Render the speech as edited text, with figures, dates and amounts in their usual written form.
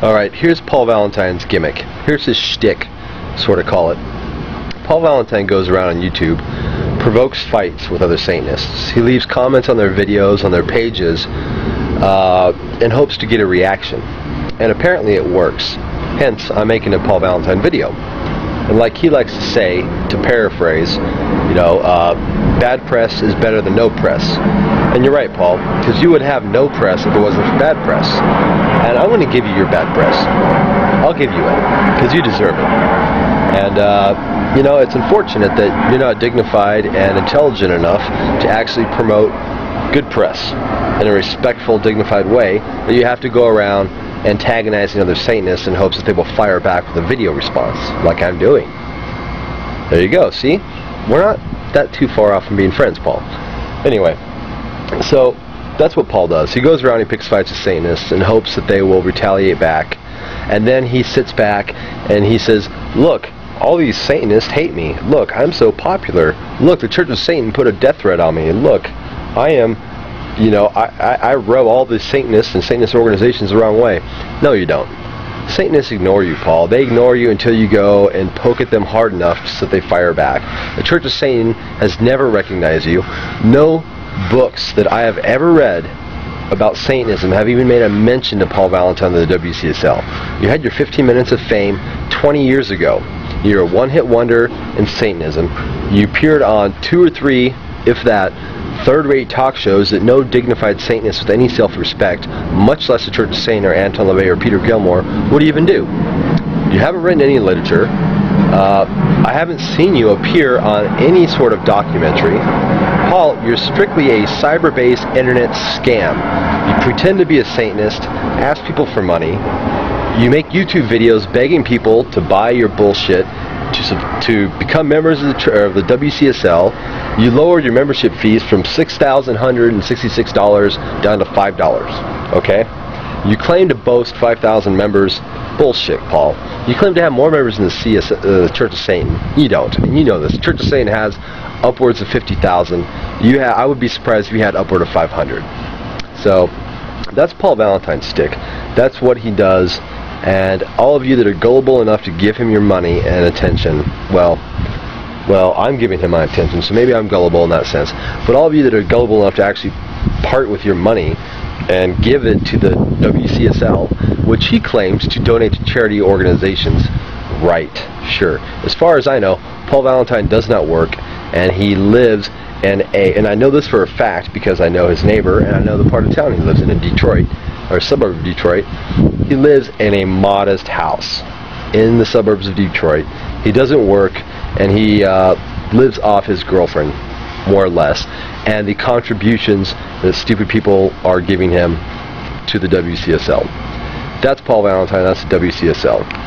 Alright, here's Paul Valentine's gimmick. Here's his shtick, sort of call it. Paul Valentine goes around on YouTube, provokes fights with other Satanists. He leaves comments on their videos, on their pages, in hopes to get a reaction. And apparently it works. Hence, I'm making a Paul Valentine video. And like he likes to say, to paraphrase, bad press is better than no press. And you're right, Paul, because you would have no press if it wasn't for bad press. And I'm going to give you your bad press. I'll give you it, because you deserve it. And, it's unfortunate that you're not dignified and intelligent enough to actually promote good press in a respectful, dignified way, that you have to go around antagonizing other Satanists in hopes that they will fire back with a video response, like I'm doing. There you go, see? We're not that too far off from being friends, Paul. Anyway, so that's what Paul does. He goes around, he picks fights with Satanists in hopes that they will retaliate back. And then he sits back and he says, look, all these Satanists hate me. Look, I'm so popular. Look, the Church of Satan put a death threat on me. And look, I am, I rub all the Satanists and Satanist organizations the wrong way. No, you don't. Satanists ignore you, Paul. They ignore you until you go and poke at them hard enough so that they fire back. The Church of Satan has never recognized you. No books that I have ever read about Satanism have even made a mention to Paul Valentine of the WCSL. You had your 15 minutes of fame 20 years ago. You're a one-hit wonder in Satanism. You appeared on 2 or 3, if that, third-rate talk shows that no dignified Satanist with any self-respect, much less the Church of Satan or Anton LaVey or Peter Gilmore, would even do. You haven't written any literature. I haven't seen you appear on any sort of documentary. Paul, you're strictly a cyber-based internet scam. You pretend to be a Satanist, ask people for money. You make YouTube videos begging people to buy your bullshit, to become members of the WCSL. You lowered your membership fees from $6,166 down to $5. Okay? You claim to boast 5,000 members. Bullshit, Paul. You claim to have more members than the Church of Satan. You don't, and you know this. The Church of Satan has upwards of 50,000. I would be surprised if you had upward of 500. So that's Paul Valentine's stick. That's what he does. And all of you that are gullible enough to give him your money and attention, well, I'm giving him my attention, so maybe I'm gullible in that sense. But all of you that are gullible enough to actually part with your money and give it to the WCSL, which he claims to donate to charity organizations, right, sure. As far as I know, Paul Valentine does not work, and he lives in and I know this for a fact because I know his neighbor, and I know the part of town he lives in Detroit, or a suburb of Detroit. He lives in a modest house in the suburbs of Detroit. He doesn't work, and he lives off his girlfriend, more or less, and the contributions that stupid people are giving him to the WCSL. That's Paul Valentine, that's the WCSL.